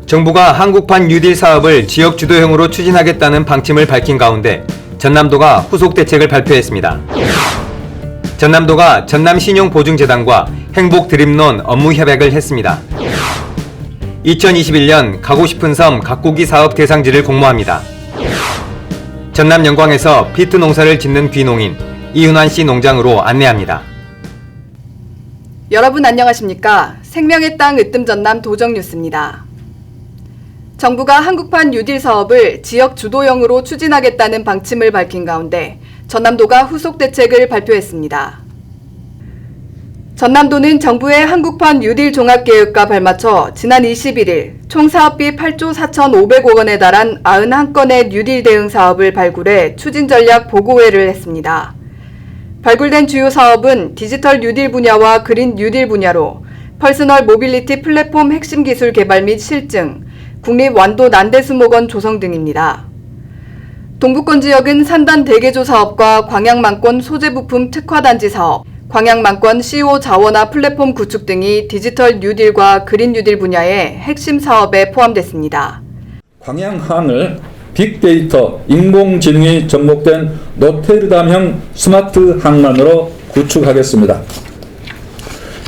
정부가 한국판 뉴딜 사업을 지역 주도형으로 추진하겠다는 방침을 밝힌 가운데 전남도가 후속 대책을 발표했습니다. 전남도가 전남신용보증재단과 행복드림론 업무 협약을 했습니다. 2021년 가고 싶은 섬 가꾸기 사업 대상지를 공모합니다. 전남 영광에서 비트 농사를 짓는 귀농인 이윤환 씨 농장으로 안내합니다. 여러분 안녕하십니까? 생명의 땅 으뜸 전남 도정뉴스입니다. 정부가 한국판 뉴딜 사업을 지역 주도형으로 추진하겠다는 방침을 밝힌 가운데 전남도가 후속 대책을 발표했습니다. 전남도는 정부의 한국판 뉴딜 종합계획과 발맞춰 지난 21일 총 사업비 8조 4,500억 원에 달한 91건의 뉴딜 대응 사업을 발굴해 추진 전략 보고회를 했습니다. 발굴된 주요 사업은 디지털 뉴딜 분야와 그린 뉴딜 분야로 퍼스널 모빌리티 플랫폼 핵심 기술 개발 및 실증, 국립 완도 난대수목원 조성 등입니다. 동부권 지역은 산단 대개조 사업과 광양만권 소재부품 특화단지 사업, 광양만권 CO 자원화 플랫폼 구축 등이 디지털 뉴딜과 그린 뉴딜 분야의 핵심 사업에 포함됐습니다. 광양항을 빅데이터, 인공지능이 접목된 노테르담형 스마트 항만으로 구축하겠습니다.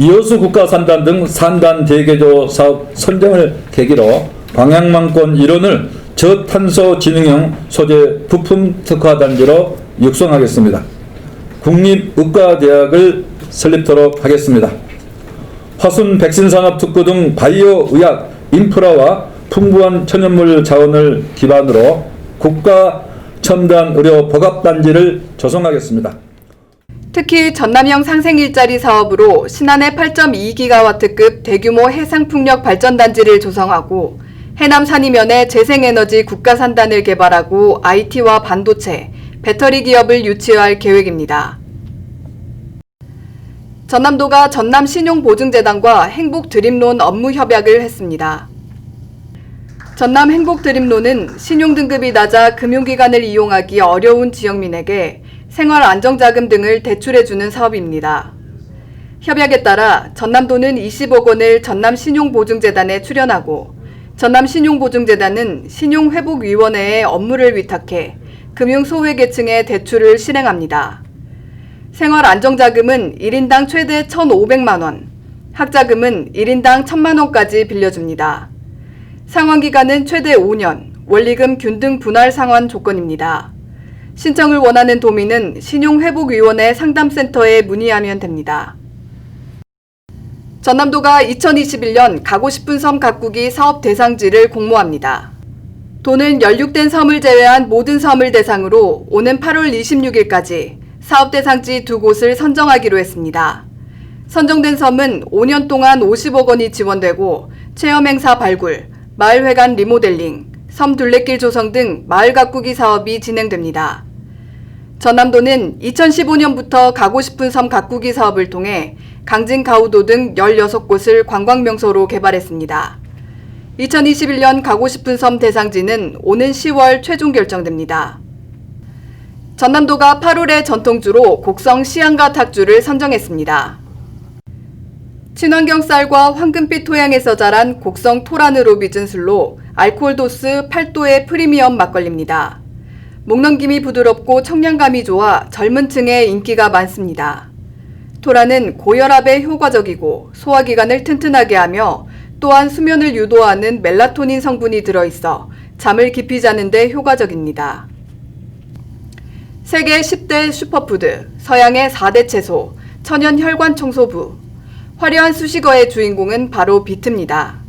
이호수 국가산단 등 산단 대개조 사업 선정을 계기로 광양만권 일원을 저탄소 진흥형 소재 부품 특화단지로 육성하겠습니다. 국립의과대학을 설립토록 하겠습니다. 화순 백신산업 특구 등 바이오 의학 인프라와 풍부한 천연물 자원을 기반으로 국가 첨단 의료 복합단지를 조성하겠습니다. 특히 전남형 상생 일자리 사업으로 신안의 8.2기가와트급 대규모 해상풍력 발전단지를 조성하고 해남 산이면에 재생에너지 국가산단을 개발하고 IT와 반도체, 배터리 기업을 유치할 계획입니다. 전남도가 전남신용보증재단과 행복드림론 업무 협약을 했습니다. 전남 행복드림론은 신용등급이 낮아 금융기관을 이용하기 어려운 지역민에게 생활안정자금 등을 대출해주는 사업입니다. 협약에 따라 전남도는 20억 원을 전남신용보증재단에 출연하고 전남신용보증재단은 신용회복위원회에 업무를 위탁해 금융소외계층의 대출을 실행합니다. 생활안정자금은 1인당 최대 1,500만 원, 학자금은 1인당 1,000만 원까지 빌려줍니다. 상환기간은 최대 5년, 원리금 균등 분할 상환 조건입니다. 신청을 원하는 도민은 신용회복위원회 상담센터에 문의하면 됩니다. 전남도가 2021년 가고 싶은 섬 가꾸기 사업 대상지를 공모합니다. 도는 연륙된 섬을 제외한 모든 섬을 대상으로 오는 8월 26일까지 사업 대상지 2곳을 선정하기로 했습니다. 선정된 섬은 5년 동안 50억 원이 지원되고 체험행사 발굴, 마을회관 리모델링, 섬 둘레길 조성 등 마을 가꾸기 사업이 진행됩니다. 전남도는 2015년부터 가고 싶은 섬 가꾸기 사업을 통해 강진가우도 등 16곳을 관광명소로 개발했습니다. 2021년 가고 싶은 섬 대상지는 오는 10월 최종 결정됩니다. 전남도가 8월의 전통주로 곡성 시안가 탁주를 선정했습니다. 친환경 쌀과 황금빛 토양에서 자란 곡성 토란으로 빚은 술로 알코올 도수 8도의 프리미엄 막걸리입니다. 목넘김이 부드럽고 청량감이 좋아 젊은 층에 인기가 많습니다. 토란은 고혈압에 효과적이고 소화기관을 튼튼하게 하며 또한 수면을 유도하는 멜라토닌 성분이 들어있어 잠을 깊이 자는 데 효과적입니다. 세계 10대 슈퍼푸드, 서양의 4대 채소, 천연 혈관 청소부, 화려한 수식어의 주인공은 바로 비트입니다.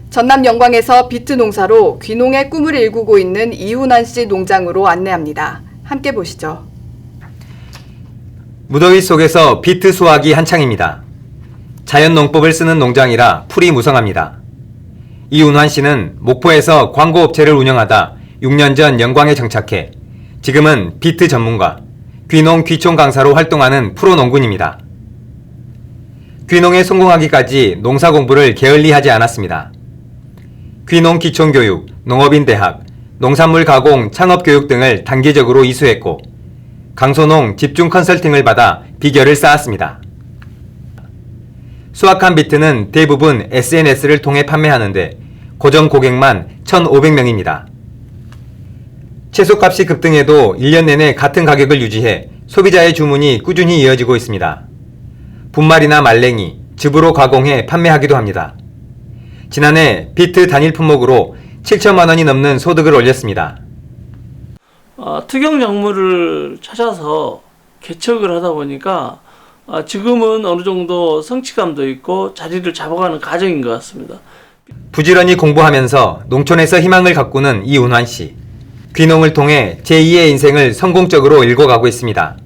전남 영광에서 비트 농사로 귀농의 꿈을 일구고 있는 이윤환 씨 농장으로 안내합니다. 함께 보시죠. 무더위 속에서 비트 수확이 한창입니다. 자연농법을 쓰는 농장이라 풀이 무성합니다. 이윤환 씨는 목포에서 광고업체를 운영하다 6년 전 영광에 정착해 지금은 비트 전문가, 귀농 귀촌 강사로 활동하는 프로 농군입니다. 귀농에 성공하기까지 농사 공부를 게을리하지 않았습니다. 귀농 기촌교육, 농업인대학, 농산물 가공 창업교육 등을 단계적으로 이수했고 강소농 집중 컨설팅을 받아 비결을 쌓았습니다. 수확한 비트는 대부분 SNS를 통해 판매하는데 고정 고객만 1,500명입니다. 채소값이 급등해도 1년 내내 같은 가격을 유지해 소비자의 주문이 꾸준히 이어지고 있습니다. 분말이나 말랭이, 즙으로 가공해 판매하기도 합니다. 지난해 비트 단일 품목으로 7천만 원이 넘는 소득을 올렸습니다. 특용 작물을 찾아서 개척을 하다 보니까 지금은 어느 정도 성취감도 있고 자리를 잡아가는 과정인 것 같습니다. 부지런히 공부하면서 농촌에서 희망을 가꾸는 이운환 씨. 귀농을 통해 제2의 인생을 성공적으로 읽어가고 있습니다.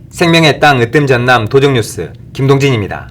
생명의 땅 으뜸 전남 도정뉴스 김동진입니다.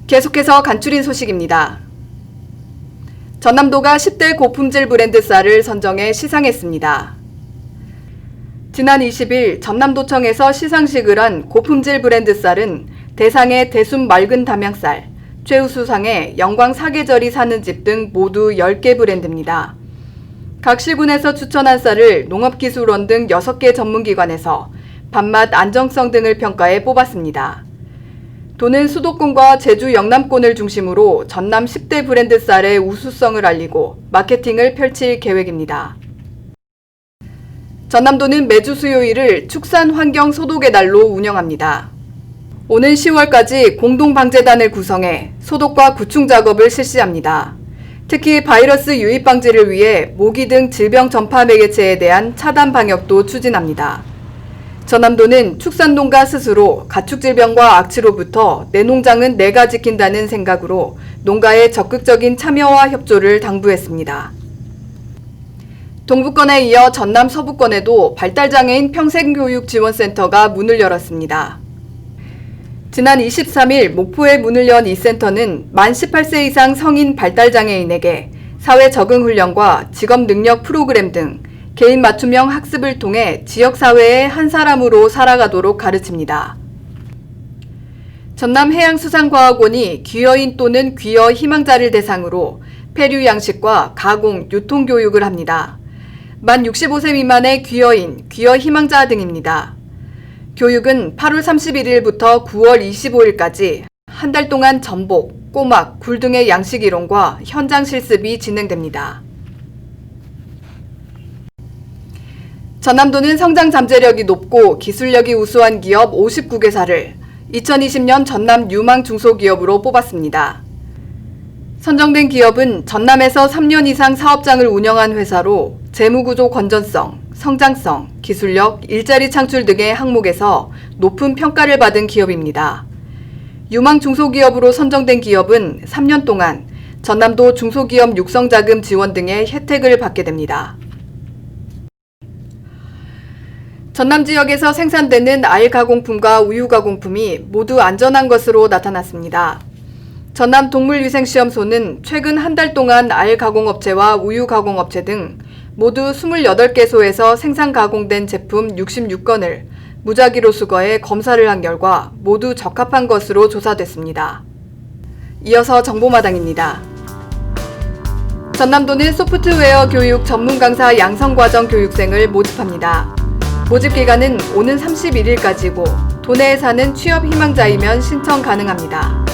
계속해서 간추린 소식입니다. 전남도가 10대 고품질 브랜드 쌀을 선정해 시상했습니다. 지난 20일 전남도청에서 시상식을 한 고품질 브랜드 쌀은 대상의 대순 맑은 담양쌀, 최우수상의 영광 사계절이 사는 집 등 모두 10개 브랜드입니다. 각 시군에서 추천한 쌀을 농업기술원 등 6개 전문기관에서 밥맛, 안정성 등을 평가해 뽑았습니다. 도는 수도권과 제주 영남권을 중심으로 전남 10대 브랜드 쌀의 우수성을 알리고 마케팅을 펼칠 계획입니다. 전남도는 매주 수요일을 축산 환경 소독의 날로 운영합니다. 오는 10월까지 공동방제단을 구성해 소독과 구충 작업을 실시합니다. 특히 바이러스 유입 방지를 위해 모기 등 질병 전파 매개체에 대한 차단 방역도 추진합니다. 전남도는 축산농가 스스로 가축질병과 악취로부터 내 농장은 내가 지킨다는 생각으로 농가의 적극적인 참여와 협조를 당부했습니다. 동부권에 이어 전남 서부권에도 발달장애인 평생교육지원센터가 문을 열었습니다. 지난 23일 목포에 문을 연 이 센터는 만 18세 이상 성인 발달장애인에게 사회 적응 훈련과 직업 능력 프로그램 등 개인 맞춤형 학습을 통해 지역사회의 한 사람으로 살아가도록 가르칩니다. 전남해양수산과학원이 귀여인 또는 귀여 희망자를 대상으로 폐류 양식과 가공, 유통 교육을 합니다. 만 65세 미만의 귀여인, 귀여 희망자 등입니다. 교육은 8월 31일부터 9월 25일까지 한 달 동안 전복, 꼬막, 굴 등의 양식 이론과 현장 실습이 진행됩니다. 전남도는 성장 잠재력이 높고 기술력이 우수한 기업 59개사를 2020년 전남 유망 중소기업으로 뽑았습니다. 선정된 기업은 전남에서 3년 이상 사업장을 운영한 회사로 재무구조 건전성, 성장성, 기술력, 일자리 창출 등의 항목에서 높은 평가를 받은 기업입니다. 유망 중소기업으로 선정된 기업은 3년 동안 전남도 중소기업 육성자금 지원 등의 혜택을 받게 됩니다. 전남 지역에서 생산되는 알 가공품과 우유 가공품이 모두 안전한 것으로 나타났습니다. 전남 동물위생시험소는 최근 한 달 동안 알 가공업체와 우유 가공업체 등 모두 28개소에서 생산 가공된 제품 66건을 무작위로 수거해 검사를 한 결과 모두 적합한 것으로 조사됐습니다. 이어서 정보마당입니다. 전남도는 소프트웨어 교육 전문 강사 양성과정 교육생을 모집합니다. 모집 기간은 오는 31일까지고 도내에 사는 취업 희망자이면 신청 가능합니다.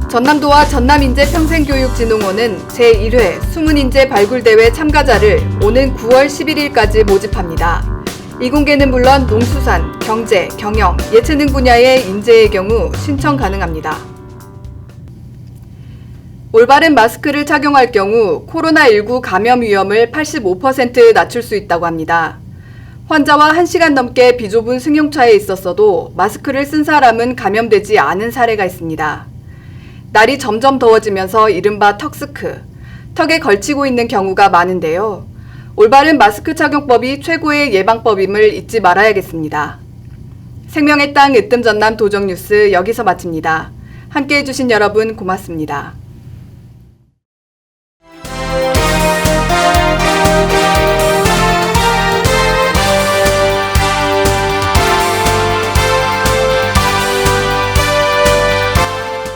전남도와 전남인재평생교육진흥원은 제1회 수문인재 발굴대회 참가자를 오는 9월 11일까지 모집합니다. 이 공개는 물론 농수산, 경제, 경영, 예체능 분야의 인재의 경우 신청 가능합니다. 올바른 마스크를 착용할 경우 코로나19 감염 위험을 85% 낮출 수 있다고 합니다. 환자와 1시간 넘게 비좁은 승용차에 있었어도 마스크를 쓴 사람은 감염되지 않은 사례가 있습니다. 날이 점점 더워지면서 이른바 턱스크, 턱에 걸치고 있는 경우가 많은데요. 올바른 마스크 착용법이 최고의 예방법임을 잊지 말아야겠습니다. 생명의 땅 으뜸 전남 도정뉴스 여기서 마칩니다. 함께해 주신 여러분 고맙습니다.